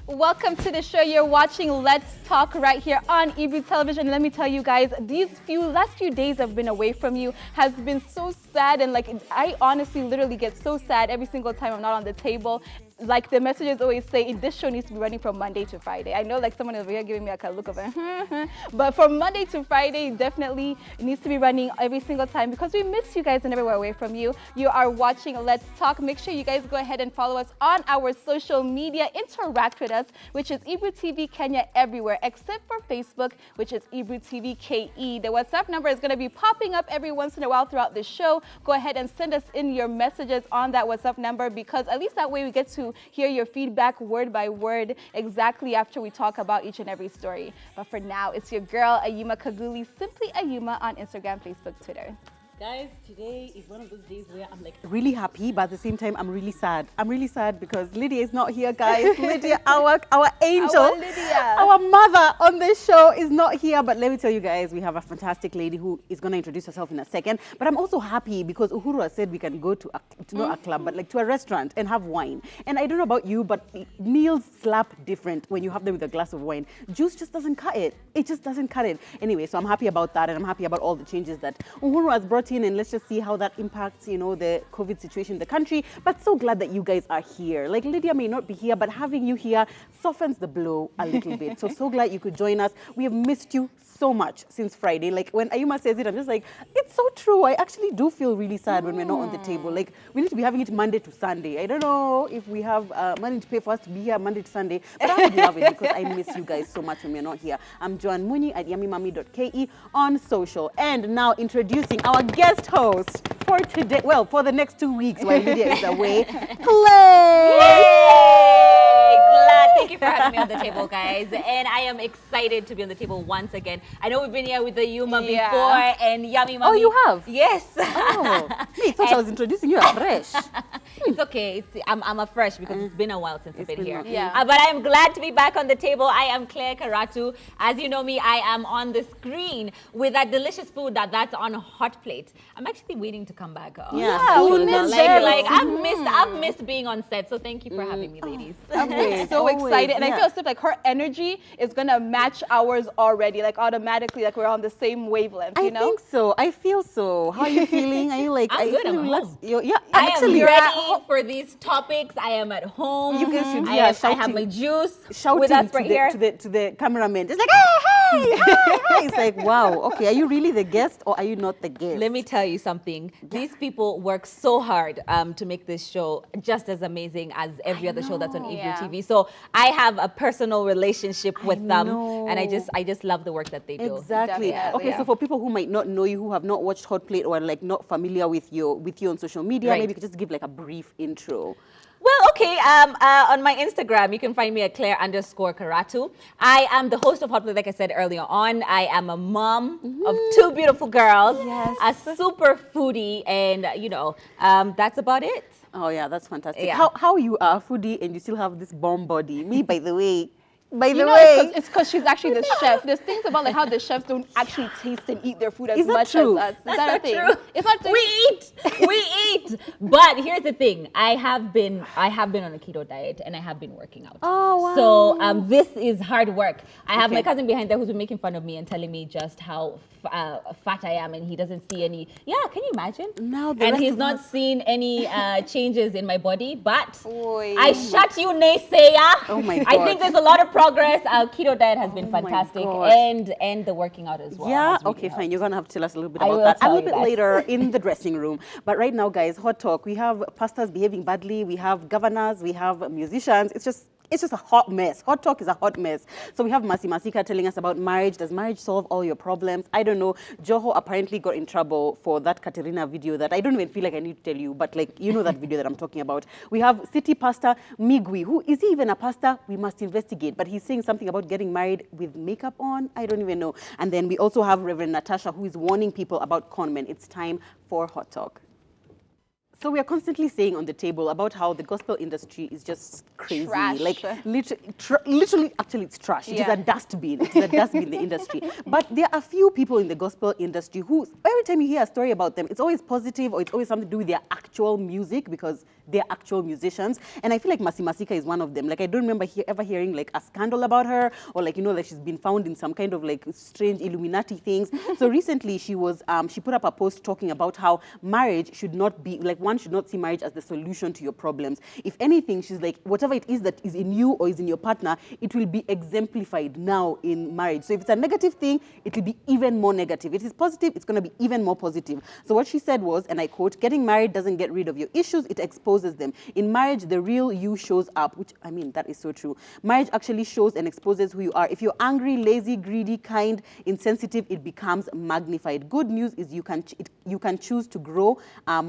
Welcome to the show. You're watching Let's Talk right here on Ebru Television. Let me tell you guys, these last few days I've been away from you has been so sad, and like I honestly literally get so sad every single time I'm not on the table. Like the messages always say, this show needs to be running from Monday to Friday. I know like someone over here giving me like a look of it, but from Monday to Friday, definitely it needs to be running every single time because we miss you guys and never were away from you. You are watching Let's Talk. Make sure you guys go ahead and follow us on our social media. Interact with us, which is Ebru TV Kenya everywhere, except for Facebook, which is Ebru TV KE. The WhatsApp number is going to be popping up every once in a while throughout the show. Go ahead and send us in your messages on that WhatsApp number because at least that way we get to hear your feedback word by word exactly after we talk about each and every story. But for now, it's your girl, Ayuma Kaguli, simply Ayuma on Instagram, Facebook, Twitter. Guys, today is one of those days where I'm like really happy, but at the same time, I'm really sad. I'm really sad because Lydia is not here, guys. Lydia, our angel, our Lydia, our mother on this show is not here. But let me tell you guys, we have a fantastic lady who is going to introduce herself in a second. But I'm also happy because Uhuru has said we can go to not a club, but like to a restaurant and have wine. And I don't know about you, but meals slap different when you have them with a glass of wine. Juice just doesn't cut it. It just doesn't cut it. Anyway, so I'm happy about that, and I'm happy about all the changes that Uhuru has brought in, and let's just see how that impacts, you know, the COVID situation in the country. But so glad that you guys are here. Like Lydia may not be here, but having you here softens the blow a little bit. So glad you could join us. We have missed you so much since Friday. Like when Ayuma says it, I'm just like, it's so true. I actually do feel really sad when we're not on the table. Like we need to be having it Monday to Sunday. I don't know if we have money to pay for us to be here Monday to Sunday, but I would love it because I miss you guys so much when we're not here. I'm Joan Muni at yummymummy.ke on social. And now introducing our guest host for today, well, for the next 2 weeks while Lydia is away, Clay! Yay! Glad. Thank you for having me on the table, guys. And I am excited to be on the table once again. I know we've been here with the Yuma before and Yummy Mummy. Oh, you have? Yes. Oh, I thought I was introducing you afresh. It's okay. I'm afresh because it's been a while since I've been here. Yeah. But I'm glad to be back on the table. I am Claire Karatu. As you know me, I am on the screen with that delicious food that's on a hot plate. I'm actually waiting to come back. We missed them. Like I've missed being on set. So thank you for having me, ladies. I'm so excited, and I feel as if like her energy is gonna match ours already, like automatically, like we're on the same wavelength. You know? I think so. I feel so. How are you feeling? Are you like? I'm good. I'm at home. Yeah, I actually, am ready for these topics. I am at home. You guys should I have my juice shouting with us right here. to the cameraman. It's like, hey, hey. It's like, wow. Okay, are you really the guest or are you not the guest? Let me tell you something. These people work so hard to make this show just as amazing as every other show that's on Ebru TV. So I have a personal relationship with them, and I just love the work that they do. Exactly. Okay, so for people who might not know you, who have not watched Hot Plate or like not familiar with you on social media, maybe you could just give like a brief intro. Well, okay. On my Instagram, you can find me at Claire_Karatu. I am the host of Hot Plate, like I said earlier on. I am a mom of 2 beautiful girls, a super foodie, and you know, that's about it. Oh yeah, that's fantastic. Yeah. How you are a foodie and you still have this bomb body? Me, by the way. It's because she's actually the chef. There's things about like how the chefs don't actually taste and eat their food as much as us. Is that a thing? True. It's not true. We eat. But here's the thing. I have been on a keto diet and I have been working out. Oh wow. So this is hard work. I have my cousin behind there who's been making fun of me and telling me just how fat I am, and he doesn't see any. Yeah, can you imagine? No, and he's not seen any changes in my body. But Oy. I shut you, naysayer. Oh my God. I think there's a lot of progress. Our keto diet has been fantastic, and the working out as well. Yeah, has really okay, helped. fine. You're gonna have to tell us a little bit about that a little bit later in the dressing room. But right now, guys, hot talk. We have pastors behaving badly. We have governors. We have musicians. It's just a hot mess. Hot talk is a hot mess. So we have Mercy Masika telling us about marriage. Does marriage solve all your problems? I don't know. Joho apparently got in trouble for that Katerina video that I don't even feel like I need to tell you, but like, you know that video that I'm talking about. We have city pastor Migwi. Who is he even a pastor? We must investigate. But he's saying something about getting married with makeup on. I don't even know. And then we also have Reverend Natasha, who is warning people about con men. It's time for hot talk. So we are constantly saying on the table about how the gospel industry is just crazy. Trash. Like literally, actually, it's trash. It is a dustbin. It is a dustbin in the industry. But there are few people in the gospel industry who, every time you hear a story about them, it's always positive or it's always something to do with their actual music because they're actual musicians. And I feel like Mercy Masika is one of them. Like I don't remember ever hearing like a scandal about her or like, you know, like she's been found in some kind of like strange Illuminati things. So recently she was, she put up a post talking about how marriage should not be, like one should not see marriage as the solution to your problems. If anything, she's like, whatever it is that is in you or is in your partner, it will be exemplified now in marriage. So if it's a negative thing, it will be even more negative. If it is positive, it's going to be even more positive. So what she said was, and I quote, getting married doesn't get rid of your issues, it exposes them. In marriage, the real you shows up, which, I mean, that is so true. Marriage actually shows and exposes who you are. If you're angry, lazy, greedy, kind, insensitive, it becomes magnified. Good news is you can choose to grow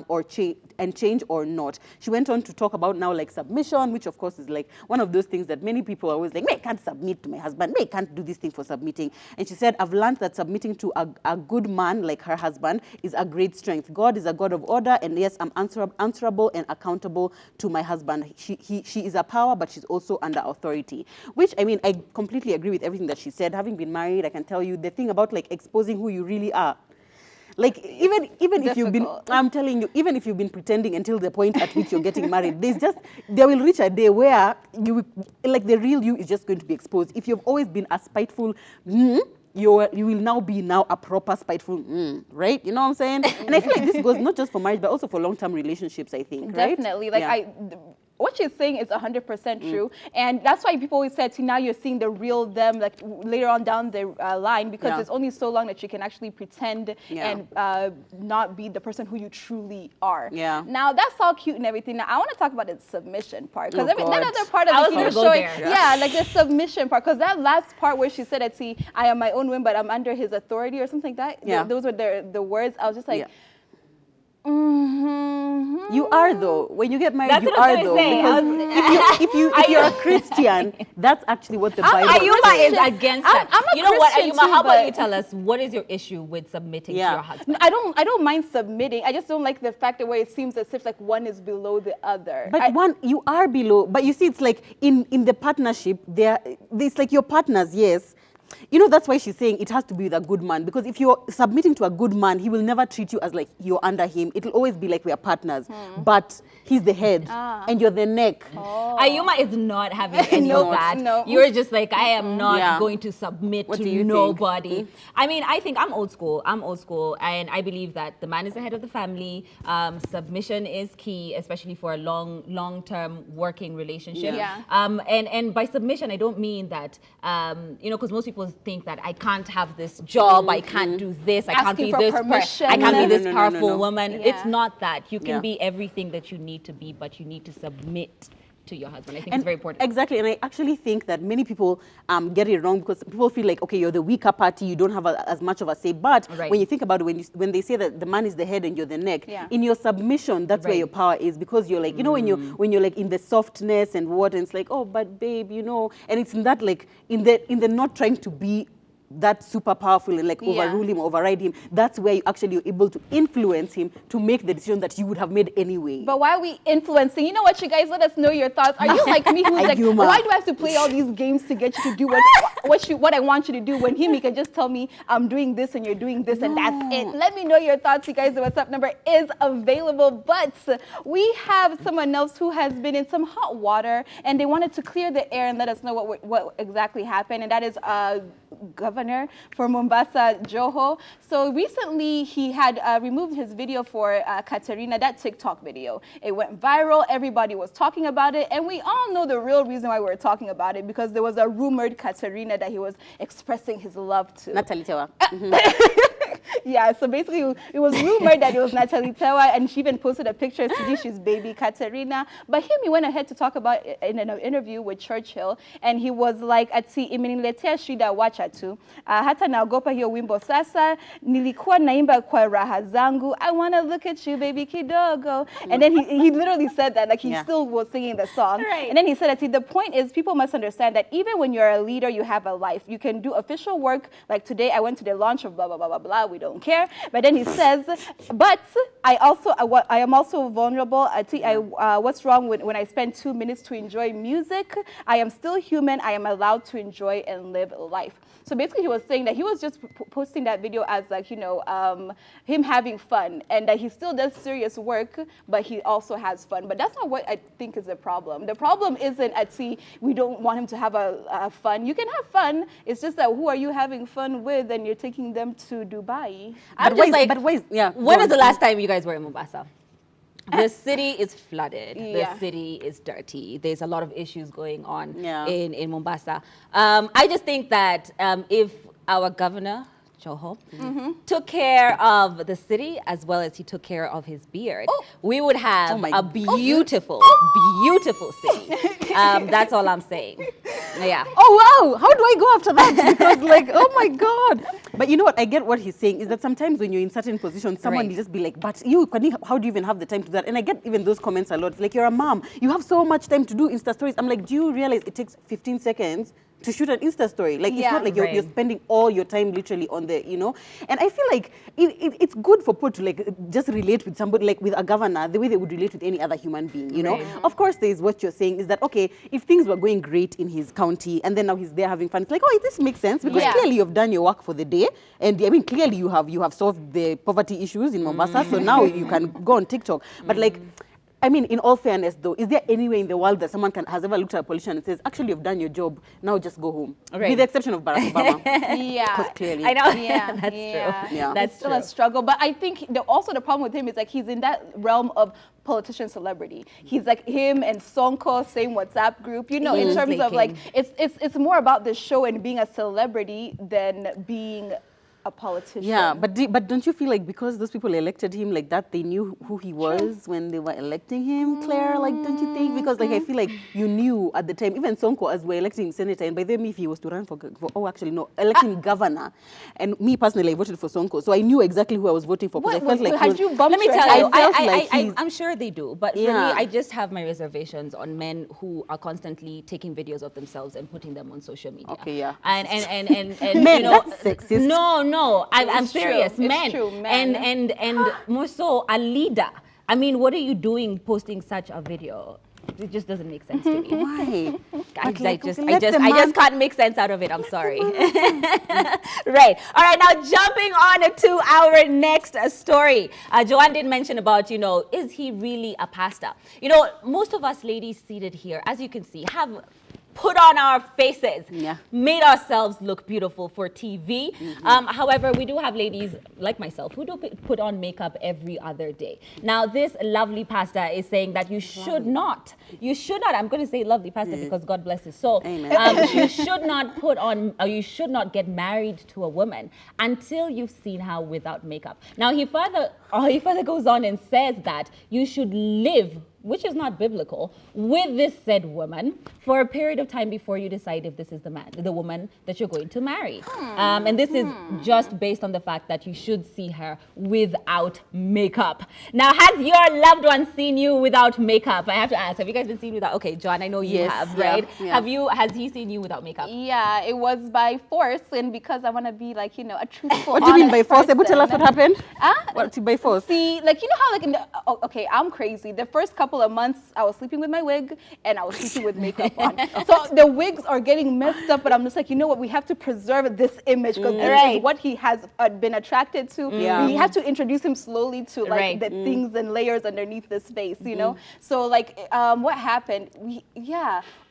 or change or not. She went on to talk about now like submission, which of course is like one of those things that many people are always like, I can't submit to my husband, I can't do this thing for submitting. And she said, I've learned that submitting to a good man like her husband is a great strength. God is a God of order, and yes, I'm answerable and accountable to my husband. She is a power, but she's also under authority, which, I mean, I completely agree with everything that she said. Having been married, I can tell you the thing about like exposing who you really are. Like even if you've been, I'm telling you, even if you've been pretending until the point at which you're getting married, there will reach a day where like the real you is just going to be exposed. If you've always been a spiteful, you will now be a proper spiteful, right? You know what I'm saying? And I feel like this goes not just for marriage, but also for long-term relationships, I think, right? Definitely. Like what she's saying is 100% true. And that's why people always said, see, now you're seeing the real them, like later on down the line, because it's only so long that you can actually pretend and not be the person who you truly are. Yeah. Now, that's all cute and everything. Now, I want to talk about the submission part. Because that other part of the showing, like the submission part. Because that last part where she said, see, I am my own woman, but I'm under his authority or something like that. Yeah. Those were the words. I was just like, you are though. When you get married, you are though. Because if you're a Christian, that's actually what the Bible Ayuma is against that. You know what, Ayuma? How about you tell us what is your issue with submitting to your husband? I don't mind submitting. I just don't like the fact that where it seems as if like one is below the other. But you are below. But you see, it's like in the partnership, it's like your partners, yes. You know, that's why she's saying it has to be with a good man. Because if you're submitting to a good man, he will never treat you as like you're under him. It'll always be like we are partners. But he's the head and you're the neck. Ayuma is not having any of that. No. You're just like, I am not going to submit to nobody. I mean, I think I'm old school. And I believe that the man is the head of the family. Submission is key, especially for a long-term working relationship. And by submission, I don't mean that, you know, because most people think that I can't have this job, I can't do this, I can't be this person, I can't be this powerful woman. It's not that. You can be everything that you need to be, but you need to submit to your husband. I think it's very important. Exactly, and I actually think that many people get it wrong because people feel like, okay, you're the weaker party, you don't have as much of a say. But when you think about it, when they say that the man is the head and you're the neck, in your submission, that's where your power is, because you're like, you know, when you're like in the softness and what, and it's like, oh, but babe, you know, and it's in that like in the not trying to be that super powerful and like overrule him, override him. That's where you actually are able to influence him to make the decision that you would have made anyway. But why are we influencing? You know what, you guys, let us know your thoughts. Are you like me who's like, why do I have to play all these games to get you to do what I want you to do, when he can just tell me I'm doing this and you're doing this and that's it. Let me know your thoughts, you guys. The WhatsApp number is available. But we have someone else who has been in some hot water and they wanted to clear the air and let us know what exactly happened. And that is governor for Mombasa, Joho. So recently he had removed his video for Katerina, that TikTok video. It went viral. Everybody was talking about it. And we all know the real reason why we were talking about it, because there was a rumored Katerina that he was expressing his love to. Natalie Tewa. Yeah, so basically it was rumored that it was Natalie Tewa, and she even posted a picture of Sidishi's baby, Katerina. But he went ahead to talk about it in an interview with Churchill, and he was like, ati imeniletea shida wacha tu. Hata naogopa hiyo wimbo sasa, nilikuwa naimba kwa raha zangu, I want to look at you, baby kidogo. And then he literally said that, like he still was singing the song. And then he said, ati, the point is people must understand that even when you're a leader, you have a life. You can do official work, like today I went to the launch of blah, blah, blah, blah, blah. We probably don't care. But then he says, but I am also vulnerable. What's wrong when I spend 2 minutes to enjoy music? I am still human. I am allowed to enjoy and live life. So basically, he was saying that he was just posting that video as like, you know, him having fun, and that he still does serious work, but he also has fun. But that's not what I think is the problem. The problem isn't we don't want him to have a fun. You can have fun. It's just that who are you having fun with, and you're taking them to Dubai. I'm just like, yeah. When was the last time you guys were in Mombasa? The city is flooded. Yeah. The city is dirty. There's a lot of issues going on Yeah. in Mombasa. I just think that if our governor, Joho, took care of the city as well as he took care of his beard, we would have a beautiful, beautiful city. That's all I'm saying. Yeah. Oh, wow. How do I go after that? Because like, oh my God. But you know what? I get what he's saying is that sometimes when you're in certain positions, someone will just be like, but how do you even have the time to do that? And I get even those comments a lot. It's like, you're a mom. You have so much time to do Insta stories. I'm like, do you realize it takes 15 seconds to shoot an Insta story? Like, it's not like you're spending all your time literally on the, you know. And I feel like it's good for people to like just relate with somebody, like with a governor, the way they would relate with any other human being, you know. Of course, there's what you're saying is that, okay, if things were going great in his county and then now he's there having fun, it's like, oh, this makes sense because clearly you've done your work for the day. And I mean, clearly you have solved the poverty issues in Mombasa. So now you can go on TikTok. But like, I mean, in all fairness, though, is there any way in the world that someone has ever looked at a politician and says, actually, you've done your job, now just go home? With the exception of Barack Obama. Yeah. Clearly. I know. Yeah, That's true. Yeah. That's still a struggle. But I think also the problem with him is like he's in that realm of politician celebrity. He's like him and Sonko, same WhatsApp group, you know, in terms of like, it's more about the show and being a celebrity than being a politician. Yeah, but don't you feel like because those people elected him like that, they knew who he was when they were electing him, Claire? Like, don't you think? Because like I feel like you knew at the time, even Sonko as we're electing him senator, and by the way, if he was to run for electing governor, and me personally, I voted for Sonko, so I knew exactly who I was voting for. What, I felt like had you bumped Let me your tell head? you, I'm sure they do, but for me, I just have my reservations on men who are constantly taking videos of themselves and putting them on social media. Okay, yeah. And Men, you know, that's sexist. No, I'm It's true. serious. It's Men. true, men. And more so a leader. I mean, what are you doing posting such a video? It just doesn't make sense to me. Why? I just can't make sense out of it. I'm sorry. Right. All right. Now jumping on to our next story. Joanne did mention about, you know, is he really a pastor? You know, most of us ladies seated here, as you can see, have put on our faces, made ourselves look beautiful for TV. However, we do have ladies like myself who do put on makeup every other day. Now, this lovely pastor is saying that you should not, I'm going to say lovely pastor because God bless his soul. You should not put on, or you should not get married to a woman until you've seen her without makeup. Now, he further goes on and says that you should live, which is not biblical, with this said woman for a period of time before you decide if this is the woman that you're going to marry. And this is just based on the fact that you should see her without makeup. Now, has your loved one seen you without makeup? I have to ask, have you guys been seen without? Okay, John, I know you have, right? Yeah. Has he seen you without makeup? Yeah, it was by force, and because I want to be like, you know, a truthful, What do you mean by force? person. Able to tell us what happened? What by force? See, like, you know how, like, okay, I'm crazy. The first couple of months, I was sleeping with my wig, and I was sleeping with makeup on. So the wigs are getting messed up, but I'm just like, you know what? We have to preserve this image because this is what he has been attracted to. We have to introduce him slowly to like the things and layers underneath this face, you know? So like, what happened?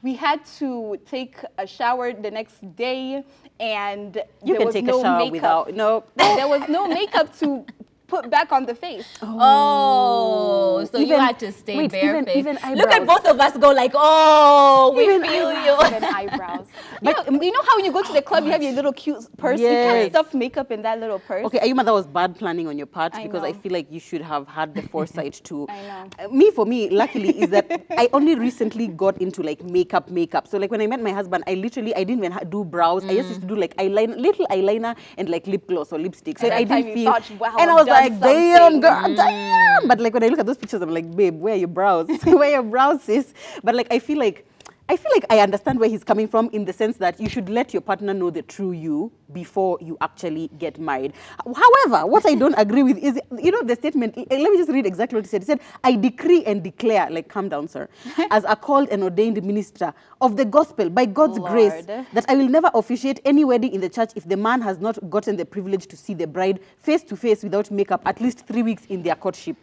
We had to take a shower the next day, and there was no makeup. There was no makeup to put back on the face. So you had to stay barefaced. Even eyebrows. Look at both of us go like, oh, we feel you. Even eyebrows. You know how when you go to the club, you have your little cute purse? You can't stuff makeup in that little purse. Okay, Ayuma, that was bad planning on your part because I feel like you should have had the foresight to. I know. For me, luckily, is that I only recently got into like makeup. So like when I met my husband, I didn't even do brows. I just used to do like little eyeliner and like lip gloss or lipstick. So I didn't feel. And I was like, damn, girl, damn. But like when I look at those pictures, I'm like, babe, where are your brows? Where are your brows, sis? But like I feel like I feel like I understand where he's coming from in the sense that you should let your partner know the true you before you actually get married. However, what I don't agree with is, the statement, let me just read exactly what he said. He said, I decree and declare, like, calm down, sir, as a called and ordained minister of the gospel by God's grace, that I will never officiate any wedding in the church if the man has not gotten the privilege to see the bride face to face without makeup at least 3 weeks in their courtship.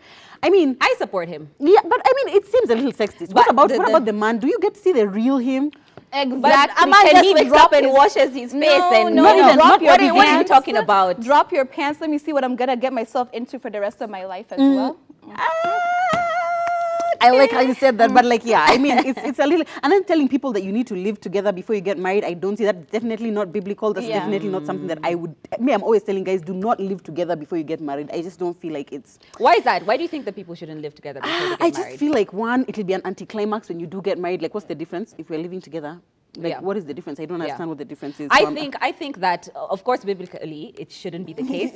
I mean, I support him. Yeah, but I mean, it seems a little sexist. What about the man? Do you get to see the real him? Exactly. But a man just wakes up and washes his face and what are you talking about? Drop your pants. Let me see what I'm gonna get myself into for the rest of my life as well. I like how you said that, but like, yeah, I mean, it's a little, and then telling people that you need to live together before you get married, I don't see that. Definitely not biblical. That's definitely not something that I would, I'm always telling guys, do not live together before you get married. I just don't feel like it's. Why is that? Why do you think that people shouldn't live together before they get married? I just feel like, one, it'll be an anticlimax when you do get married. Like, what's the difference if we're living together? Like, what is the difference? I don't understand what the difference is. I think that, of course, biblically, it shouldn't be the case.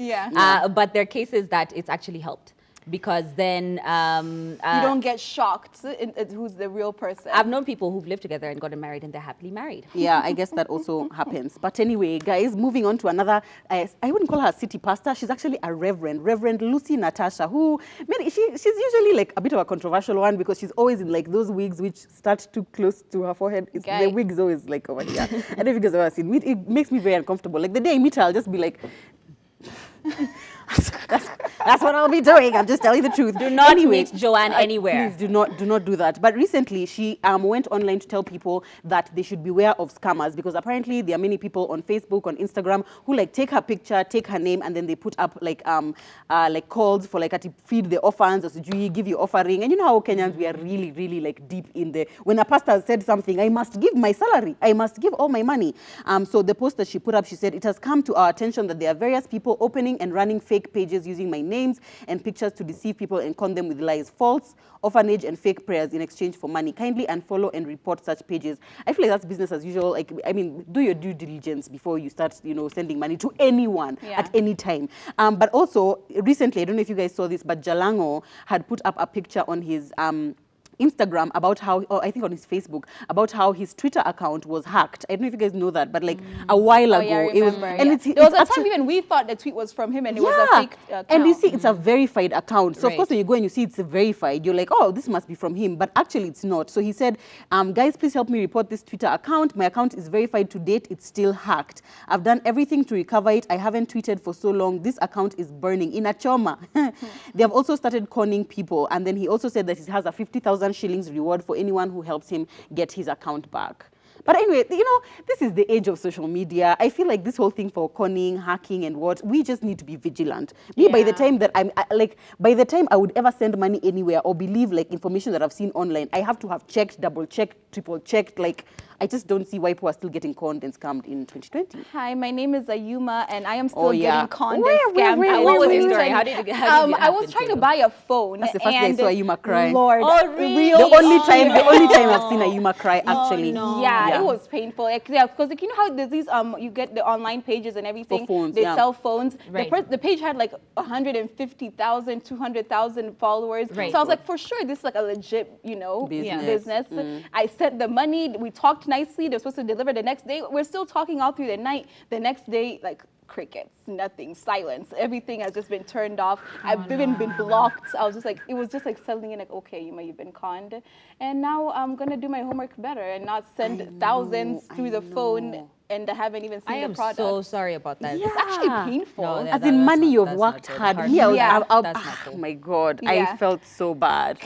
But there are cases that it's actually helped. Because then you don't get shocked at who's the real person. I've known people who've lived together and gotten married and they're happily married. Yeah, I guess that also happens. But anyway, guys, moving on to another, I wouldn't call her a city pastor. She's actually a Reverend Lucy Natasha, who, she's usually like a bit of a controversial one because she's always in like those wigs which start too close to her forehead. The wig is always like over here. I don't know if you guys have ever seen it. It makes me very uncomfortable. Like the day I meet her, I'll just be like, that's what I'll be doing. I'm just telling the truth. Do not meet Joanne anywhere. Please do not do that. But recently, she went online to tell people that they should beware of scammers because apparently there are many people on Facebook, on Instagram who like take her picture, take her name, and then they put up like calls for like to feed the orphans or to give you offering. And you know how Kenyans, we are really, really like deep in the, when a pastor said something, I must give my salary, I must give all my money. So the post that she put up, she said, it has come to our attention that there are various people opening and running fake pages using my names and pictures to deceive people and con them with lies, false orphanage and fake prayers in exchange for money. Kindly unfollow and report such pages. I feel like that's business as usual. Like, I mean, do your due diligence before you start, sending money to anyone at any time. But also recently, I don't know if you guys saw this, but Jalango had put up a picture on his Instagram about how, or I think on his Facebook, about how his Twitter account was hacked. I don't know if you guys know that, but like a while ago, yeah, it was. And there was a time even we thought the tweet was from him and it was a fake account. And you see, it's a verified account. So of course, when you go and you see it's verified, you're like, oh, this must be from him. But actually, it's not. So he said, guys, please help me report this Twitter account. My account is verified to date. It's still hacked. I've done everything to recover it. I haven't tweeted for so long. This account is burning in a choma. They have also started conning people. And then he also said that he has a 50,000 shillings reward for anyone who helps him get his account back. But anyway, this is the age of social media. I feel like this whole thing for conning, hacking and what, we just need to be vigilant. By the time that by the time I would ever send money anywhere or believe like information that I've seen online, I have to have checked, double checked, triple checked. Like, I just don't see why people are still getting conned and scammed in 2020. Hi, my name is Ayuma, and I am still getting conned and scammed. What was your story? How did it I was trying to buy a phone. That's the first day I saw Ayuma cry. Lord, really? The only time I've seen Ayuma cry, actually. No. Yeah, it was painful. Because you know how there's these you get the online pages and everything. For phones, they sell phones. Right. The page had like 150,000, 200,000 followers. Right. So I was like, for sure, this is like a legit, business. I sent the money. We talked nicely. They're supposed to deliver the next day. We're still talking all through the night. The next day, like crickets, nothing, silence. Everything has just been turned off. I've even been blocked. I was just like, it was just like settling in like, okay, you've been conned. And now I'm going to do my homework better and not send thousands through the phone and I haven't even seen the product. I am so sorry about that. Yeah. It's actually painful. No, as in money you've worked hard. Oh my God, I felt so bad.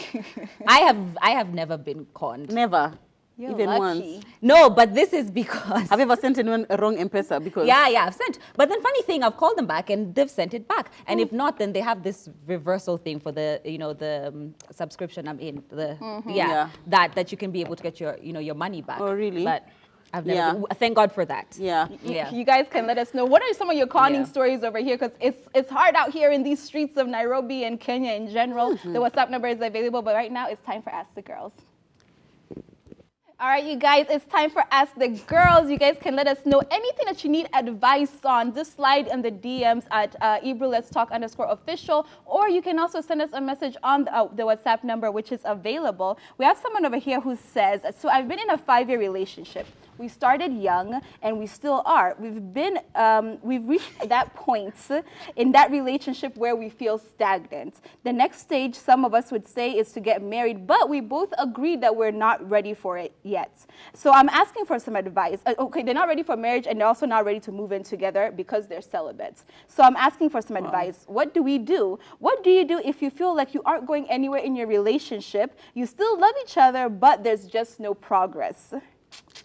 I have never been conned. Never. You're even lucky. once. No, but this is because... Have you ever sent anyone a wrong M-Pesa? Because Yeah, I've sent. But then funny thing, I've called them back and they've sent it back. And if not, then they have this reversal thing for the, the subscription I'm in. That you can be able to get your money back. Oh, really? But I've never... Thank God for that. Yeah. You guys can let us know. What are some of your conning stories over here? Because it's hard out here in these streets of Nairobi and Kenya in general. The WhatsApp number is available. But right now, it's time for Ask the Girls. All right, you guys, it's time for Ask the Girls. You guys can let us know anything that you need advice on. Just slide in the DMs at Ebru Let's Talk _official, or you can also send us a message on the WhatsApp number, which is available. We have someone over here who says, so I've been in a 5-year relationship. We started young and we still are. We've reached that point in that relationship where we feel stagnant. The next stage, some of us would say, is to get married, but we both agreed that we're not ready for it yet. So I'm asking for some advice. Okay, they're not ready for marriage and they're also not ready to move in together because they're celibates. So I'm asking for some advice. What do we do? What do you do if you feel like you aren't going anywhere in your relationship? You still love each other, but there's just no progress.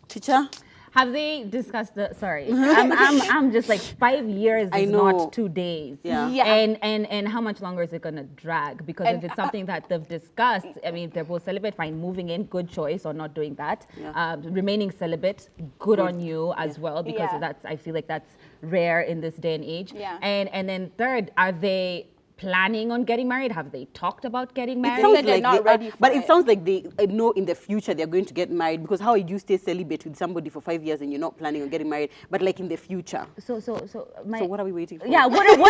Teacher? Have they discussed the, sorry, I'm just like 5 years is not 2 days. Yeah. And how much longer is it going to drag? Because if it's something that they've discussed, I mean, if they're both celibate, fine, moving in, good choice, or not doing that. Yeah. Remaining celibate, good on you as well, because that's, I feel like that's rare in this day and age. Yeah. And then third, are they planning on getting married? Have they talked about getting married? It sounds they're like not ready for but it it. sounds like they know in the future they're going to get married, because how would you stay celibate with somebody for 5 years and you're not planning on getting married, but like in the future? So what are we waiting for? Yeah, what are we,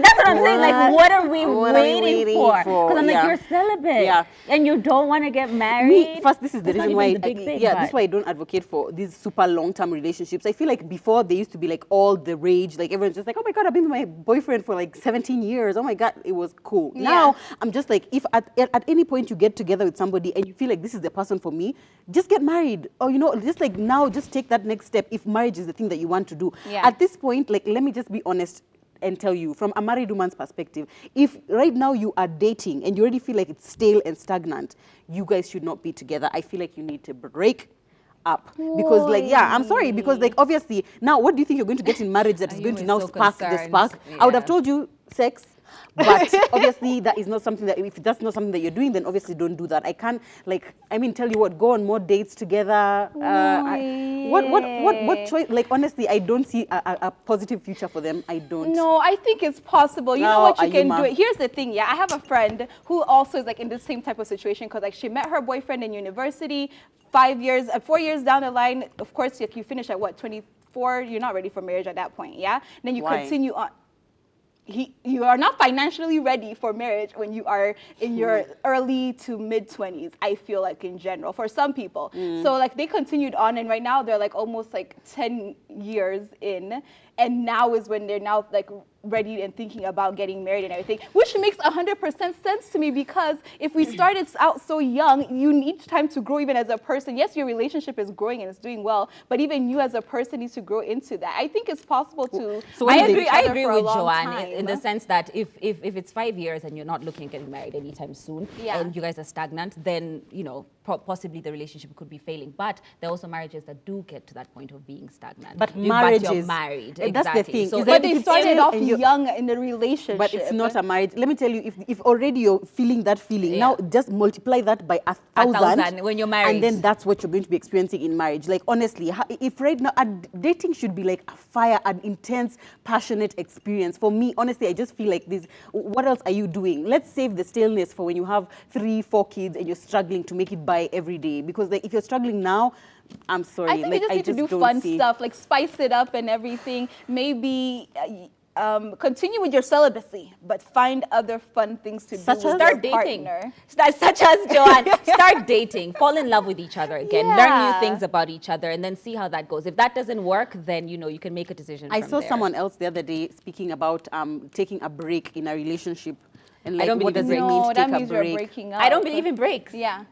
that's what I'm saying, like, what are we waiting for? Because I'm like, you're celibate, and you don't want to get married. First, this is the reason why, this is why I don't advocate for these super long-term relationships. I feel like before they used to be like all the rage, like everyone's just like, oh my God, I've been with my boyfriend for like 17 years. Oh my God, it was cool. Yeah. Now, I'm just like, if at any point you get together with somebody and you feel like this is the person for me, just get married. Or, you know, just like now, just take that next step if marriage is the thing that you want to do. Yeah. At this point, like, let me just be honest and tell you, from a married woman's perspective, if right now you are dating and you already feel like it's stale and stagnant, you guys should not be together. I feel like you need to break up. Because like, I'm sorry, because like obviously, now what do you think you're going to get in marriage that is going to now spark the spark? I would have told you sex. But obviously that is not something that, if that's not something that you're doing, then obviously don't do that. I can't, like, I mean, tell you what, go on more dates together. What choice? Like, honestly, I don't see a positive future for them. I don't. No, I think it's possible. You know what, you can do it. Here's the thing, I have a friend who also is like in the same type of situation, because like she met her boyfriend in university, 4 years down the line. Of course, if you finish at what, 24, you're not ready for marriage at that point, And then you continue on. You are not financially ready for marriage when you are in your early to mid-20s, I feel like, in general, for some people. So like they continued on, and right now they're like almost like 10 years in, and now is when they're now like ready and thinking about getting married and everything, which makes 100% sense to me, because if we started out so young, you need time to grow even as a person. Yes, your relationship is growing and it's doing well, but even you as a person need to grow into that. I think it's possible to. So I agree with Joanne in the sense that if it's 5 years and you're not looking at getting married anytime soon, and you guys are stagnant, then you know possibly the relationship could be failing. But there are also marriages that do get to that point of being stagnant. But marriages, you're married. That's the thing. So, but they started off young in the relationship. But it's not a marriage. Let me tell you, if already you're feeling that feeling, now just multiply that by 1,000 when you're married. And then that's what you're going to be experiencing in marriage. Like, honestly, if right now, dating should be like a fire, an intense, passionate experience. For me, honestly, I just feel like this, what else are you doing? Let's save the staleness for when you have 3, 4 kids and you're struggling to make it by every day. Because like, if you're struggling now, I'm sorry. I think you just need to do fun stuff, like spice it up and everything. Maybe continue with your celibacy, but find other fun things to do with start your dating. partner. Such as Joanne. Start dating. Fall in love with each other again. Learn new things about each other, and then see how that goes. If that doesn't work, then you know you can make a decision. I saw someone else the other day speaking about taking a break in a relationship. And like, I don't believe in breaks. No, that means you're breaking up. I don't believe in breaks. Yeah.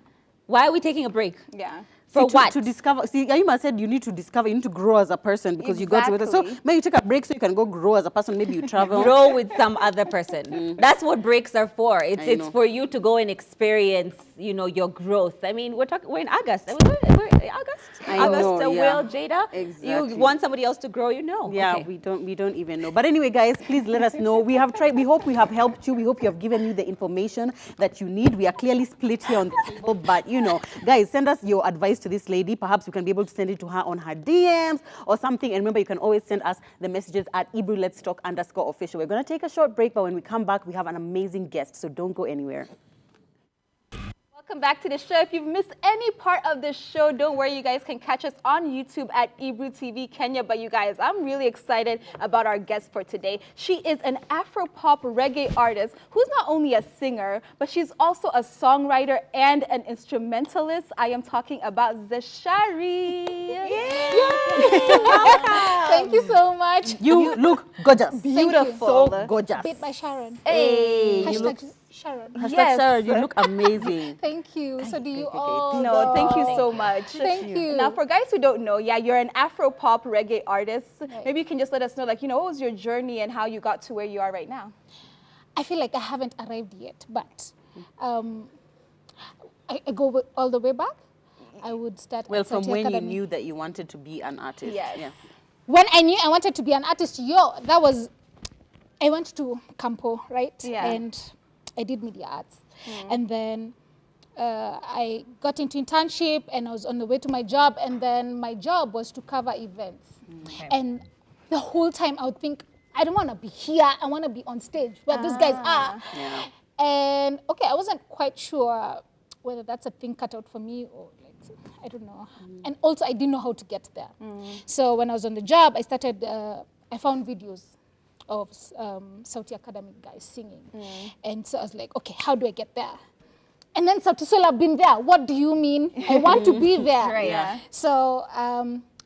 Why are we taking a break? Yeah. For what? To discover. See, Ayuma said you need to discover, you need to grow as a person, because you got together. So maybe you take a break so you can go grow as a person. Maybe you travel. Grow with some other person. That's what breaks are for. It's for you to go and experience, you know, your growth. I mean, we're in August. We're August, Will, Jada. Exactly. You want somebody else to grow, you know. Yeah, we don't even know. But anyway, guys, please let us know. We have tried. We hope we have helped you. We hope you have given you the information that you need. We are clearly split here on the table, but you know, guys, send us your advice to this lady. Perhaps we can be able to send it to her on her DMs or something. And remember, you can always send us the messages at Ebru Let's Talk _official. We're going to take a short break, but when we come back, we have an amazing guest. So don't go anywhere. Welcome back to the show. If you've missed any part of this show, don't worry, you guys can catch us on YouTube at Ebru TV Kenya. But you guys, I'm really excited about our guest for today. She is an Afro-pop reggae artist who's not only a singer, but she's also a songwriter and an instrumentalist. I am talking about Zeshari. Thank you so much. You look gorgeous. Beautiful. So gorgeous. Beat by Sharon. Hey, you look. Hashtag Sharon. Hashtag Yes. Sharon, you look amazing. Thank you. So do you okay. all No, know? thank you so much. Thank you. Now, for guys who don't know, yeah, you're an Afro-pop reggae artist. Maybe you can just let us know, like, you know, what was your journey and how you got to where you are right now? I feel like I haven't arrived yet, but I go all the way back. I would start Well, at from Sauti when you Academy. knew that you wanted to be an artist. Yes. Yeah. When I knew I wanted to be an artist, that was, I went to Campo, right? Yeah. And I did media arts. And then I got into internship and I was on the way to my job. And then my job was to cover events. Okay. And the whole time I would think, I don't want to be here. I want to be on stage where these guys are. Yeah. And okay, I wasn't quite sure whether that's a thing cut out for me or like, I don't know. And also I didn't know how to get there. So when I was on the job, I started, I found videos of Sauti Academy guys singing. And so I was like, okay, how do I get there? And then Sauti Sol, I've been there. What do you mean? I want to be there. Right. Yeah. So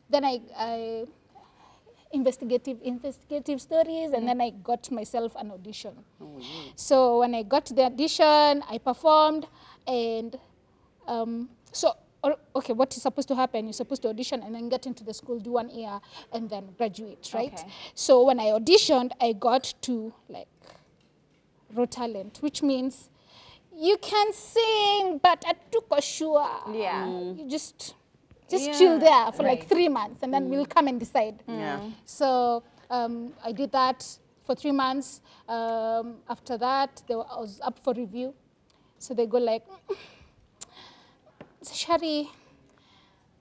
then I investigative stories, and then I got myself an audition. So when I got to the audition, I performed, and okay, what is supposed to happen? You're supposed to audition and then get into the school, do 1 year, and then graduate, right? Okay. So when I auditioned, I got to like raw talent, which means you can sing, but atuko sure. Yeah. You just chill there for like Right. 3 months, and then we'll come and decide. Yeah. So I did that for 3 months. After that, I was up for review. So they go like, Zeshari,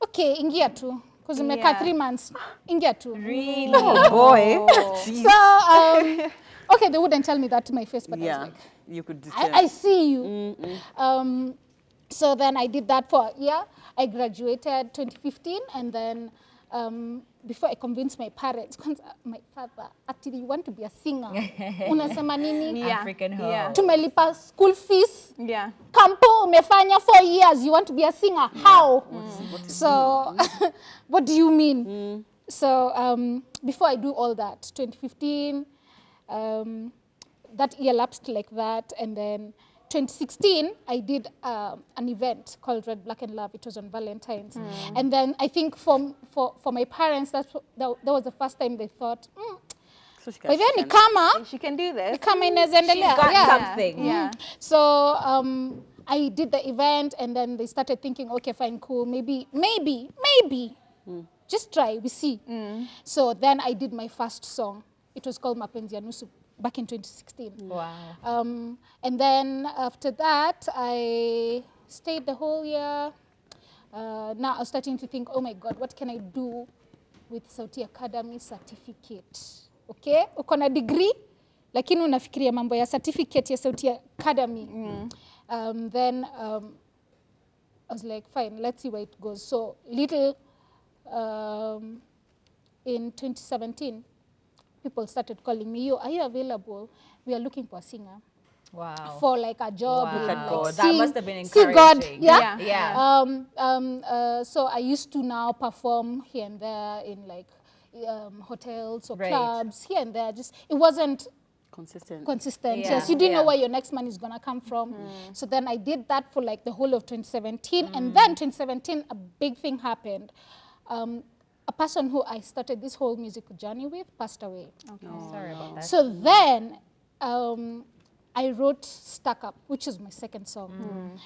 okay, ingia tu. Because umeka Yeah. 3 months, ingia tu. Really? Oh, boy. Jeez. So, okay, they wouldn't tell me that to my face, but I was Yeah. like, You could I see you. So then I did that for a year. I graduated 2015, and then before I convinced my parents, my father, actually, you want to be a singer. Unasema nini? Yeah. African hoe. Yeah. Tumelipa school fees. Yeah. Campo, umefanya 4 years. You want to be a singer? How? So, what do you mean? So, before I do all that, 2015, that year lapsed like that, and then 2016, I did an event called Red, Black and Love. It was on Valentine's. And then I think for my parents, that was the first time they thought, So she can- by then she ni can- kama, She can do this. She's got something. Yeah. So I did the event, and then they started thinking, okay, fine, cool, maybe, just try, we see. So then I did my first song. It was called Mapenzi ya Nusu, back in 2016. Wow. And then after that, I stayed the whole year. Now I was starting to think, oh my God, what can I do with Sauti Academy certificate? Okay, uko na degree, lakini unafikiria mambo ya certificate ya Sauti Academy. Then I was like, fine, let's see where it goes. So in 2017, people started calling me, are you available? We are looking for a singer. Wow. For like a job. Wow. with, That like, must have been see God, encouraging. yeah. Yeah. So I used to now perform here and there in like hotels or Right. clubs, here and there. Just it wasn't Consistent. consistent. Yeah, Yes, you didn't know yeah. where your next money is gonna come from. So then I did that for like the whole of 2017, and then 2017 a big thing happened. A person who I started this whole music journey with passed away. Sorry about that. So then I wrote Stuck Up, which is my second song,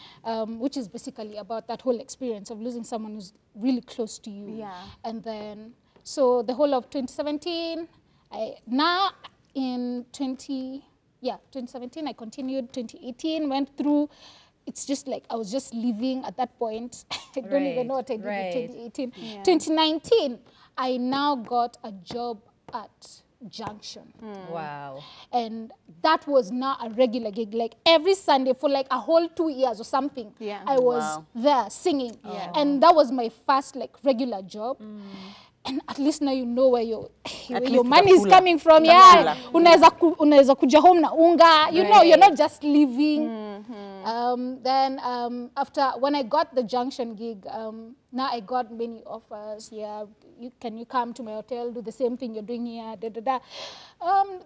which is basically about that whole experience of losing someone who's really close to you. Yeah. And then, so the whole of 2017, now in 2017, I continued, 2018, went through. It's just like I was just living at that point. I don't even know what I did in 2018. 2019, I now got a job at Junction. Wow. And that was not a regular gig. Like every Sunday for like a whole 2 years or something, Yeah. I was there singing. Yeah. And that was my first like regular job. And at least now you know where your least money is itakula. coming from. Yeah, unaweza kuja home na unga. You know, you're not just living. Then after when I got the Junction gig, now I got many offers. Yeah, can you come to my hotel, do the same thing you're doing here? Da, da, da.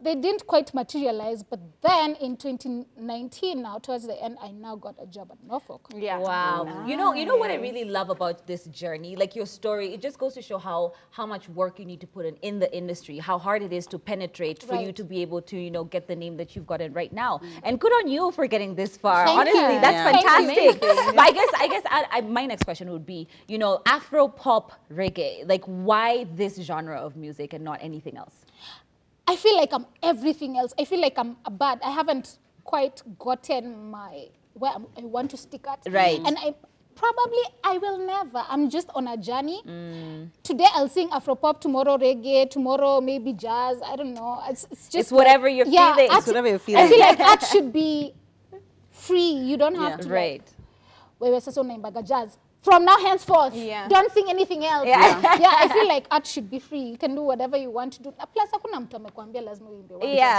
They didn't quite materialize, but then in 2019, now towards the end, I now got a job at Norfolk. Yeah. Wow. You know what I really love about this journey, like your story, it just goes to show how much work you need to put in the industry, how hard it is to penetrate for you to be able to, you know, get the name that you've gotten right now. And good on you for getting this far. Thank Honestly, you. that's Thank fantastic. But I guess my next question would be, you know, Afro pop reggae, like why this genre of music and not anything else? I feel like I'm everything else. I feel like I'm a bad. I haven't quite gotten where I want to stick at. Right. And I will never. I'm just on a journey. Today I'll sing Afropop, tomorrow reggae, tomorrow maybe jazz. I don't know. It's just It's whatever you're feeling. It's whatever you're feeling. I feel like art should be free. You don't have to Right. wewe sasa unaimbaga jazz. From now henceforth, don't sing anything else. I feel like art should be free. You can do whatever you want to do. Plus, hakuna mtu amekwambia lazima uimbe.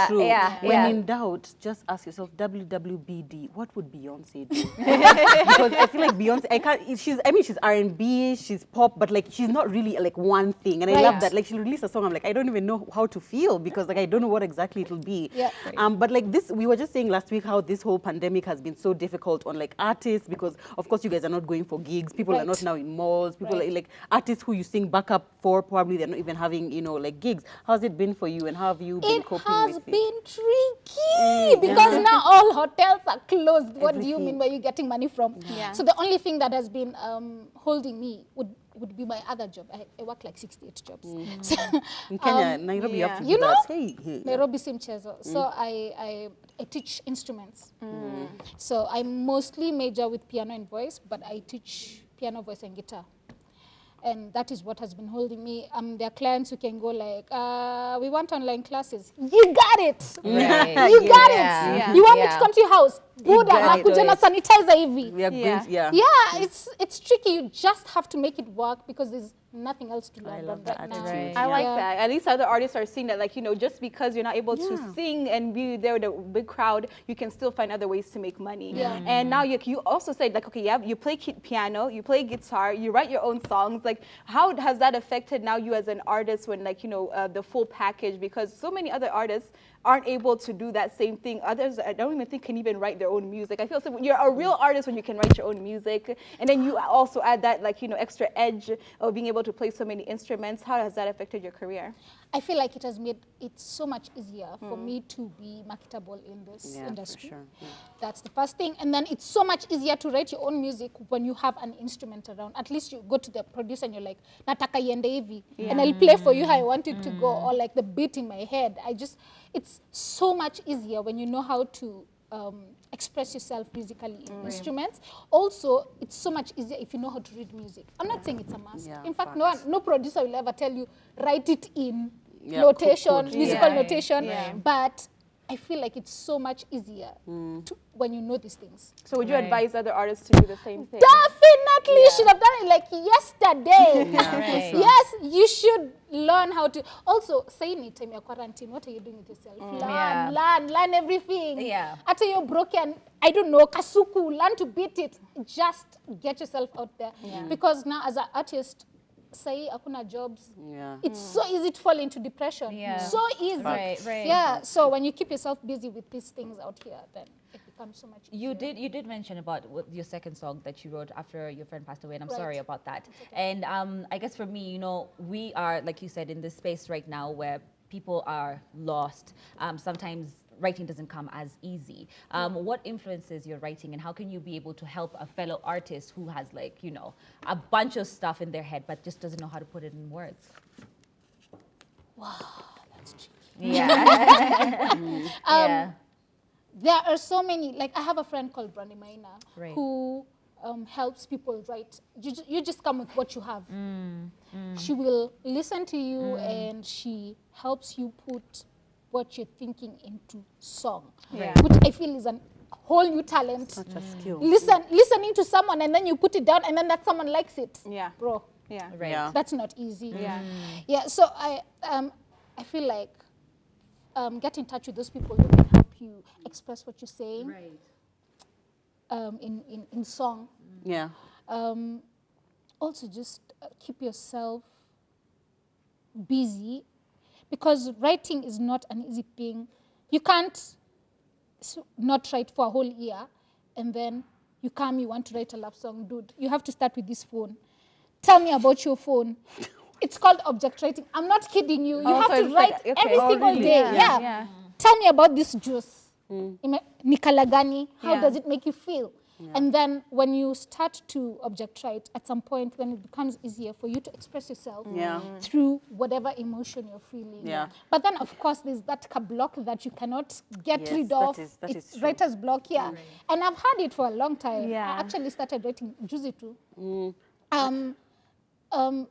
True. When in doubt, just ask yourself, WWBD, what would Beyonce do? Because I feel like Beyonce, she's R&B, she's pop, but like she's not really like one thing. And I love that. Like she'll release a song, I'm like, I don't even know how to feel because like I don't know what exactly it'll be. But like this, we were just saying last week how this whole pandemic has been so difficult on like artists because of course you guys are not going for gigs. People are not now in malls. People are like artists who you sing backup for, probably they're not even having, you know, like gigs. How's it been for you and how have you been coping with it? It has been tricky because now all hotels are closed. What do you mean? Where are you getting money from? So the only thing that has been holding me would be my other job. I work like 68 jobs. So, in Kenya, Nairobi, you have to do you know, that. Hey. Nairobi si mchezo. So I teach instruments. So I mostly major with piano and voice, but I teach piano, voice, and guitar. And that is what has been holding me. There are clients who can go like, we want online classes. You got it. Right. You got it. You want me to come to your house? Buddha, nakuja na sanitizer hivi. We are going to, Yeah, it's tricky. You just have to make it work because there's nothing else to learn. I love that attitude. Right. I like that. At least other artists are seeing that, like, you know, just because you're not able to sing and be there with a big crowd, you can still find other ways to make money. And now you also said, like, okay, you play piano, you play guitar, you write your own songs. Like, how has that affected now you as an artist when, like, you know, the full package? Because so many other artists aren't able to do that same thing. Others, I don't even think, can even write their own music. I feel so you're a real artist when you can write your own music. And then you also add that, like, you know, extra edge of being able to play so many instruments. How has that affected your career? I feel like it has made it so much easier for me to be marketable in this industry. For sure. That's the first thing. And then it's so much easier to write your own music when you have an instrument around. At least you go to the producer and you're like, nataka iende hivi. And I'll play for you how I want it to go. Or like the beat in my head. It's so much easier when you know how to express yourself musically in instruments. Also, it's so much easier if you know how to read music. I'm not saying it's a must. In fact, no producer will ever tell you, write it in notation, musical notation. But I feel like it's so much easier when you know these things. So would you advise other artists to do the same thing? Definitely, you should have done it like yesterday. Yes, you should learn how to. Also, say in time you're quarantine, what are you doing with yourself? Learn everything. After you're broken, I don't know, kasuku, learn to beat it. Just get yourself out there. Because now as an artist, say akuna jobs, it's so easy to fall into depression. So easy. Yeah, so when you keep yourself busy with these things out here, then it becomes so much easier. You did mention about your second song that you wrote after your friend passed away, and I'm sorry about that. And I guess for me, you know, we are, like you said, in this space right now where people are lost. Sometimes writing doesn't come as easy. What influences your writing, and how can you be able to help a fellow artist who has, like, you know, a bunch of stuff in their head but just doesn't know how to put it in words? Wow, that's tricky. There are so many, like I have a friend called Brandy Maina who helps people write. You just come with what you have. She will listen to you and she helps you put what you're thinking into song, which I feel is a whole new talent. Such a skill. Listening to someone and then you put it down and then that someone likes it. Yeah. Bro. Yeah. Right. Yeah. That's not easy. Yeah. Yeah. So I feel like get in touch with those people who can help you express what you're saying. In song. Yeah. Also just keep yourself busy, because writing is not an easy thing. You can't not write for a whole year and then you want to write a love song. Dude, you have to start with this phone. Tell me about your phone. It's called object writing. I'm not kidding you. You have to write every single day. Yeah. Tell me about this juice. Nikalagani. How does it make you feel? Yeah. And then when you start to object write, at some point then it becomes easier for you to express yourself through whatever emotion you're feeling. Yeah. But then of course there's that block that you cannot get rid of. That is true. Writer's block, And I've had it for a long time. Yeah. I actually started writing juicy too.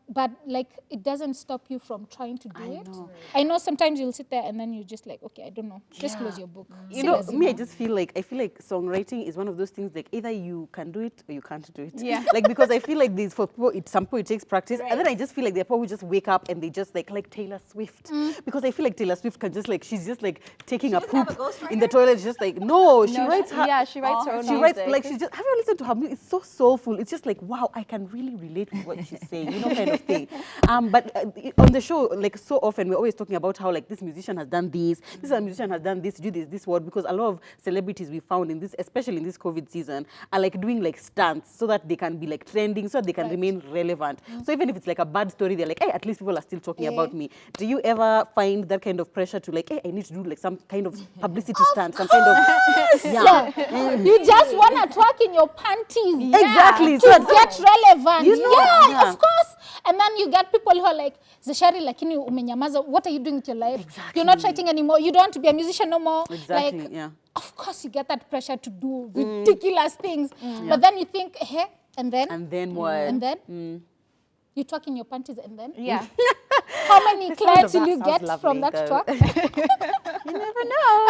But like it doesn't stop you from trying to do it. I know sometimes you'll sit there and then you're just like, okay, I don't know. Just close your book. You know, me, I feel like songwriting is one of those things like either you can do it or you can't do it. Yeah. Like because I feel like for people, some people it takes practice, and then I just feel like they probably just wake up and they just like Taylor Swift, because I feel like Taylor Swift can just like she's just like taking a poop in the toilet, just like she writes her. Yeah, she writes her own music. She writes like she just. Have you listened to her music? It's so soulful. It's just like wow, I can really relate with what she's saying. You know, kind of thing. But on the show, like so often, we're always talking about how like this musician has done this musician has done this, do this word, because a lot of celebrities we found in this, especially in this COVID season, are like doing like stunts so that they can be like trending, so that they can remain relevant. So even if it's like a bad story, they're like, hey, at least people are still talking about me. Do you ever find that kind of pressure to like, hey, I need to do like some kind of publicity stunt, some kind of You just want to twerk in your panties. Exactly. To get relevant. You know, of course. And then you get people who are like, Zeshari, lakini umenyamaza, what are you doing with your life? Exactly. You're not writing anymore. You don't want to be a musician no more. Exactly, like, of course you get that pressure to do ridiculous things. But then you think, hey, and then? And then what? And then? You talk in your panties and then? Yeah. How many clients will you get from that talk? You never know.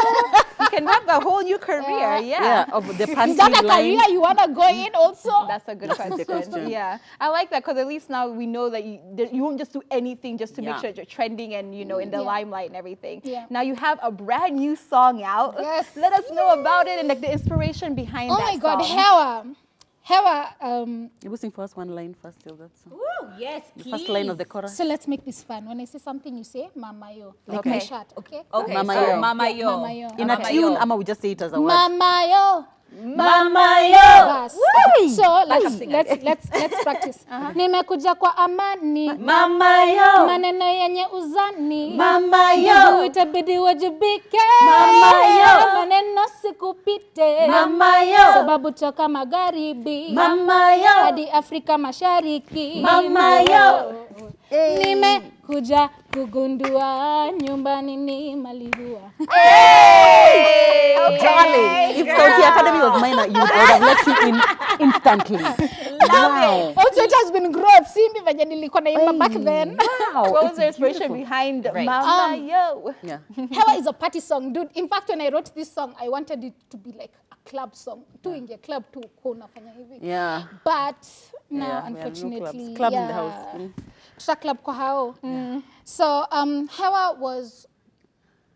You can have a whole new career. Yeah. Of the panty Is that a line. career you want to go in also? That's a good question. Yeah. I like that because at least now we know that you won't just do anything just to make sure that you're trending and, you know, in the limelight and everything. Yeah. Now you have a brand new song out. Yes. Let us know about it and like the inspiration behind that song. Oh my God, Hewa, You will sing for us one line first till that song. Ooh, yes, The please. first line of the chorus. so let's make this fun. When I say something, you say Mama Yo. Like my shirt, okay? Okay, Mama so Yo. Mama Yo. Mama Yo. In a tune, Ama, we just say it as a word. Mama Yo. Mama Yo. Bas. So let's practice. Nimekuja kwa amani. Mama Yo. Maneno yenye uzani. Mama Yo. Itabidi wajibike. Mama Yo. Maneno sikupite. Mama Yo. Sababu toka magharibi. Mama Yo. Hadi Afrika Mashariki. Mama Yo. Nimekuja kugundua nyumbani ni maliua. Darling, if Sauti Academy was mine, I would have let you in instantly. Wow. Also, it has been growth. See me venye nilikuwa naimba back then. Wow. What was the inspiration behind Mama Yo? Yeah. Hewa is a party song, dude. In fact, when I wrote this song, I wanted it to be like a club song. Doing a club too, unafanya hivi. Yeah. But now, Yeah, we have no unfortunately, clubs in the house. Tuta club kwa hao. So Hewa was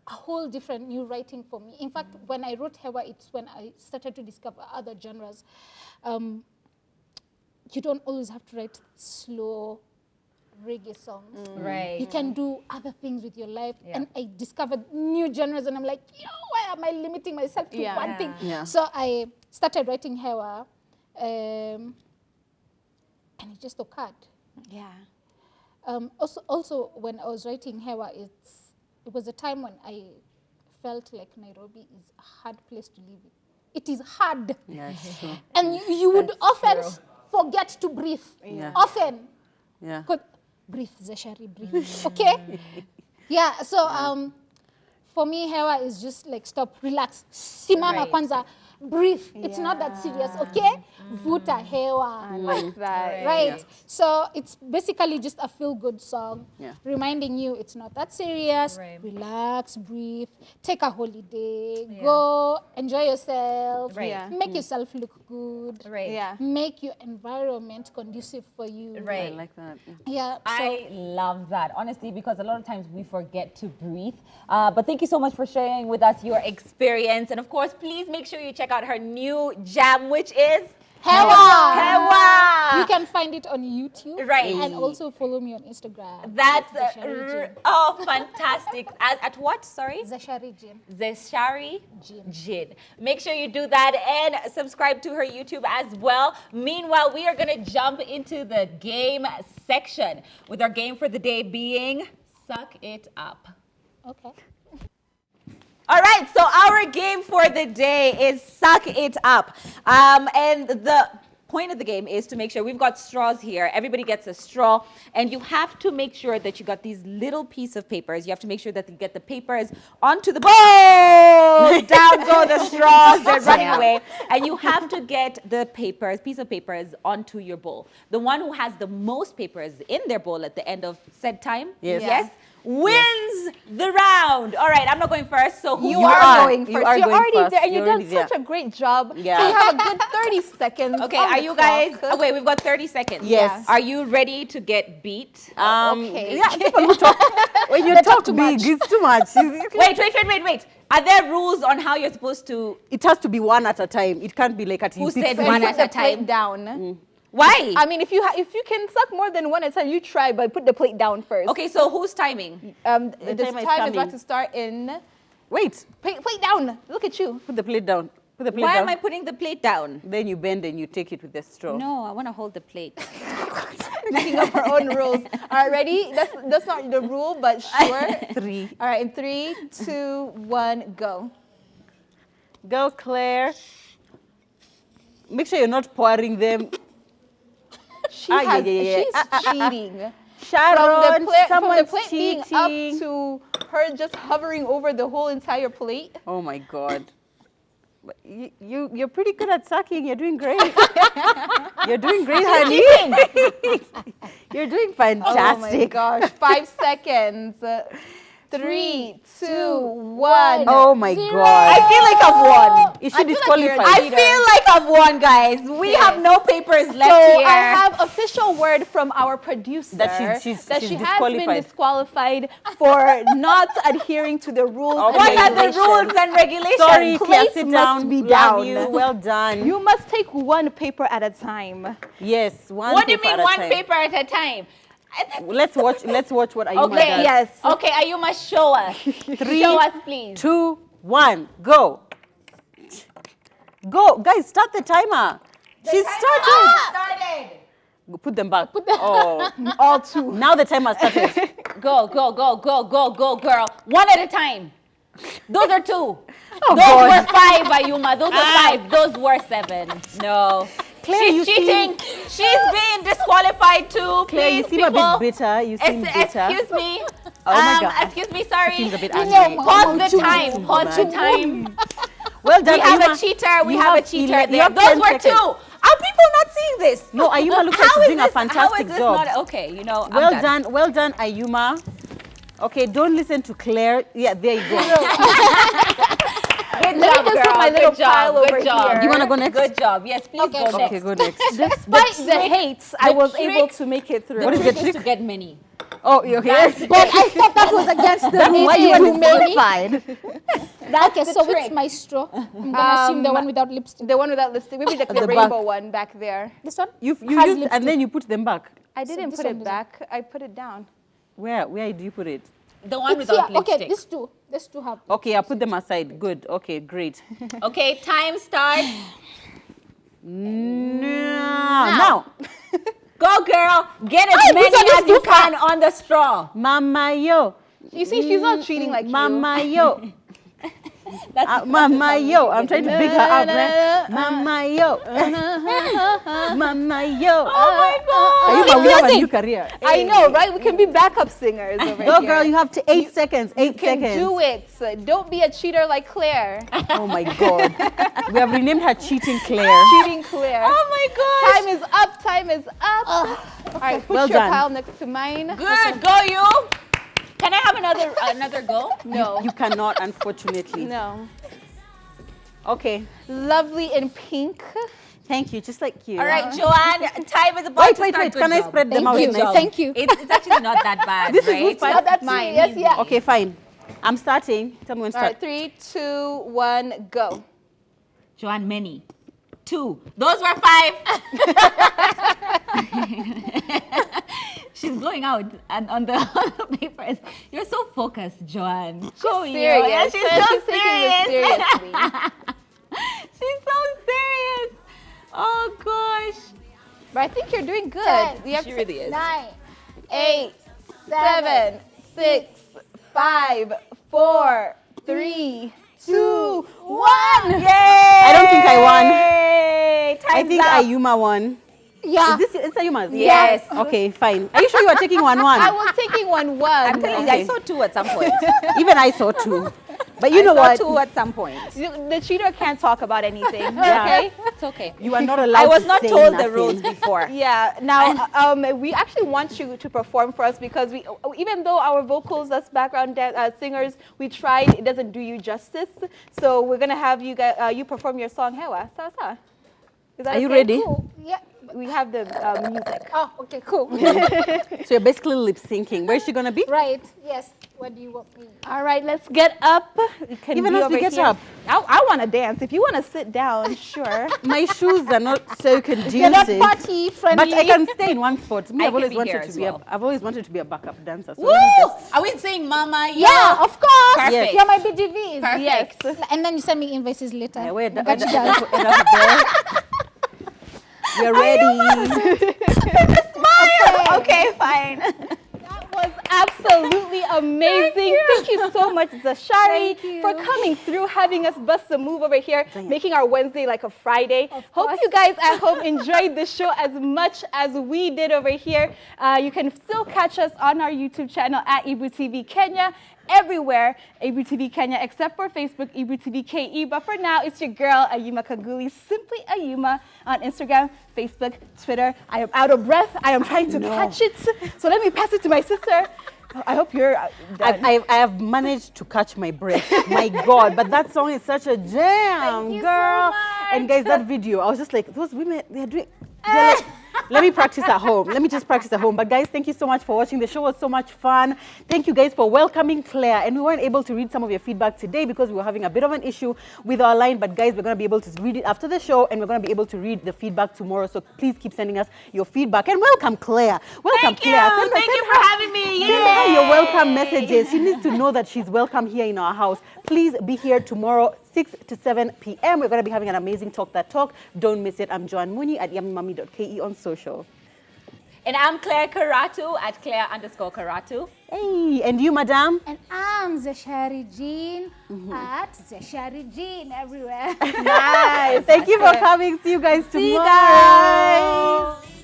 a whole different new writing for me. In fact, when I wrote Hewa, it's when I started to discover other genres. You don't always have to write slow reggae songs. Right. You can do other things with your life. And I discovered new genres and I'm like, yo, why am I limiting myself to one thing? Yeah. So I started writing Hewa and it just occurred. Yeah. Also, when I was writing Hewa, it was a time when I felt like Nairobi is a hard place to live in. It is hard. Yeah, it's true. And you would often forget to breathe. Yeah. Often. Yeah. Breathe, Zeshari, breathe. Okay? Yeah, so for me, Hewa is just like stop, relax. Simama kwanza. breathe. It's not that serious, okay? Vuta hewa. I like that. Right. So it's basically just a feel-good song, Yeah. reminding you it's not that serious. Right. Relax, breathe, take a holiday, go enjoy yourself, Right. Yeah. make yourself look good, Right. Yeah. make your environment conducive for you. Right. I like that. Yeah. So I love that, honestly, because a lot of times we forget to breathe. But thank you so much for sharing with us your experience. And of course, please make sure you check out her new jam, which is Hewa. Hewa. You can find it on YouTube. Right. And also follow me on Instagram. That's Zeshari Jin. oh, fantastic. At what? Sorry? Zeshari Jin. Zeshari Jin. Jin. Make sure you do that and subscribe to her YouTube as well. Meanwhile, we are going to jump into the game section with our game for the day being Suck It Up. Okay. All right, so our game for the day is Suck It Up. And the point of the game is to make sure we've got straws here. Everybody gets a straw, and you have to make sure that you got these little piece of papers. You have to make sure that you get the papers onto the bowl. Down go the straws. They're running away. And you have to get the piece of papers onto your bowl. The one who has the most papers in their bowl at the end of said time, Yes. wins the round. All right, I'm not going first, so who You are going first. You are You're going already first. there, and You're you've done already there. such a great job. Yeah. So you have a good 30 seconds. Okay, on are the you guys? clock. Oh, wait, we've got 30 seconds. Yes. Are you ready to get beat? Okay. Yeah, people who talk, when you talk too big, much. it's too much. Wait. Are there rules on how you're supposed to? It has to be one at a time. It can't be like at Who you said pick one three. at Put a the plate time? down. Why? I mean, if you can suck more than one at a time, you try, but put the plate down first. Okay, so who's timing? This timer is time is about coming. to start in. Wait, Plate down. Look at you. put the plate down. Put the plate Why down. am I putting the plate down? Then you bend and you take it with the straw. No, I want to hold the plate. Making up her own rules. All right, ready? That's not the rule, but sure. 3. All right, in 3, 2, 1, go. Go, Claire. Make sure you're not pouring them. She Ah, yeah, has, yeah, yeah. she's cheating. Sharon, From the someone's plate being cheating. up to her just hovering over the whole entire plate. Oh my God. But you're pretty good at sucking. You're doing great. You're doing great, honey. You're doing fantastic. Oh my gosh. 5 seconds. 3, 2, 1. Oh my I God. feel like I've won. Is I she feel like disqualified? you're a I cheater. feel like I've won, guys. We have no papers left So here. I have official word from our producer That she's she has been disqualified. disqualified for not adhering to the rules. Oh and What are the regulations. rules and regulations? Sorry, Claire, Plates sit must down. be Love down. you. Well done. You must take one paper at a time. Yes, one What do you paper mean at a one time. paper at a time? Let's watch what Ayuma Okay, does. Yes. Okay, you must show us. 3, Show us, please. 2, 1, go. Go, guys, start the timer. She's started. Started. Put them back. Oh, All two. now the timer started. Go, girl. One at a time. Those are 2. Oh, Those God. were 5, Ayuma. Those are 5. Those were 7. No. Claire, you She's cheating. She's being disqualified too. Claire, you Please, seem a people. bit bitter. You seem bitter. Excuse me. Oh my God. Excuse me, sorry. Seems a bit You angry. know, Pause the Too time. Pause the time. Well done, We have Ayuma. a cheater. We You have a have cheater 11 you there. have Those 10 were 2. seconds. Are people not seeing this? No, Ayuma looks like How she's is doing a this- fantastic How is this job. not okay? You know, I'm Well done. Well done, Ayuma. Okay, don't listen to Claire. Yeah, there you go. Good Let job, me just girl. put my little Good job. pile Good over job. here. You wanna go next? Good job. Yes, please Okay, go sure. next. Okay, go next. Despite the hate, I was trick- able to make it through. What is The the trick is trick? to get many. Oh, okay. But I thought that was against the That's why you are too many. disqualified. Okay, so trick. it's my straw. I'm gonna assume the one without lipstick. The one without lipstick, maybe the, the rainbow back. one back there. This one? You Has used lipstick. and then you put them back. I didn't this put one it doesn't. back. I put it down. Where do you put it? The one It's without here. Okay, lipstick. these two have. Okay, I put them aside. Good. Okay, great. Okay, time start. Now. Go, girl. Get as Hey, many this one is as you too far. can on the straw. Mama yo. You see, she's not treating like Mama yo. That's Mama yo. I'm trying to pick her up, Na, man. na, Mama yo. Mama yo. Oh my God. Are you we have a new career. I know, right? We can be backup singers over Go, here. girl, you have to 8 seconds. 8 can seconds. do it. So don't be a cheater like Claire. Oh my God. We have renamed her Cheating Claire. Cheating Claire. Oh my gosh. Time is up. Time is up. All right, put Well your done. pile next to mine. Good, go you. Can I have another go? No. You cannot, unfortunately. No. Okay. Lovely in pink. Thank you. Just like you. All right, Joanne, time is about to Wait. start. Can I spread them out? Thank you. nice? Thank you. It's actually not that bad, This is right? who's part? Not that Mine. serious, yeah. Okay, fine. I'm starting. Tell me when to All right, start. 3, 2, 1, go. Joanne, many. 2. Those were 5. She's blowing out on the papers. You're so focused, Joanne. Go, you. Serious. Yeah, she's so She's taking this serious. seriously. She's so serious. Oh gosh. But I think you're doing good. 10. We have She really is. 9, 8, 7, 6, 5, 4, 3, 2, 1. Yay! I don't think I won. I Time's think up. Ayuma won. Yeah. Is this it's Ayuma's? Yes. Okay, fine. Are you sure you are taking 1-1? I was taking 1-1. I'm telling you, Okay. I saw 2 at some point. Even I saw 2. But you know I what? saw 2 at some point. The cheater can't talk about anything. Yeah. Okay. It's okay. You are not allowed I was to not say told the nothing. rules before. Yeah. Now, we actually want you to perform for us because even though our vocals as background singers, we tried, it doesn't do you justice. So we're gonna have you guys, you perform your song. Hewa, sa. Is that Are you okay? ready? Cool. Yeah. We have the music. Oh, okay, cool. So you're basically lip syncing. Where is she gonna be? Right. Yes. What do you want me? All right, let's get up. You can Even be as we over get here. up. I want to dance. If you want to sit down, sure. My shoes are not so You're conducive. not party friendly. But I can stay in one spot. Me, I I've can always be wanted here to as be well. I've always wanted to be a backup dancer. So Woo! let me just- Are we saying mama? Yeah, of course. Perfect. You're my BGVs. Perfect. Yes. And then you send me invoices later. Yeah, wait, I got you guys. We're ready. Okay, fine. That was absolutely amazing. Thank you so much, Zeshari, Thank you. for coming through, having us bust a move over here, making our Wednesday like a Friday. Hope course. you guys at home enjoyed the show as much as we did over here. You can still catch us on our YouTube channel at Ebru TV Kenya. Everywhere, Ebru TV Kenya, except for Facebook, Ebru TV KE. But for now, it's your girl, Ayuma Kaguli, simply Ayuma, on Instagram, Facebook, Twitter. I am out of breath. I am trying to catch it. So let me pass it to my sister. I hope you're done. I have managed to catch my breath. My God, but that song is such a jam, Thank you so girl. much. And guys, that video, I was just like, those women, they're like, let me practice at home. Let me just practice at home. But guys, thank you so much for watching. The show was so much fun. Thank you guys for welcoming Claire. And we weren't able to read some of your feedback today because we were having a bit of an issue with our line. But guys, we're going to be able to read it after the show, and we're going to be able to read the feedback tomorrow. So please keep sending us your feedback. And welcome, Claire. Welcome, Thank you. Claire. Send Thank you her- for having me. Send her your welcome messages. She needs to know that she's welcome here in our house. Please be here tomorrow, 6 to 7 p.m. We're going to be having an amazing Talk That Talk. Don't miss it. I'm Joanne Muni at yammymummy.ke on social. And I'm Claire Karatu at Claire_Karatu. Hey, and you, madam? And I'm Zeshari Jean at Zeshari Jean everywhere. Nice. Thank you for coming. See you guys tomorrow. See you guys.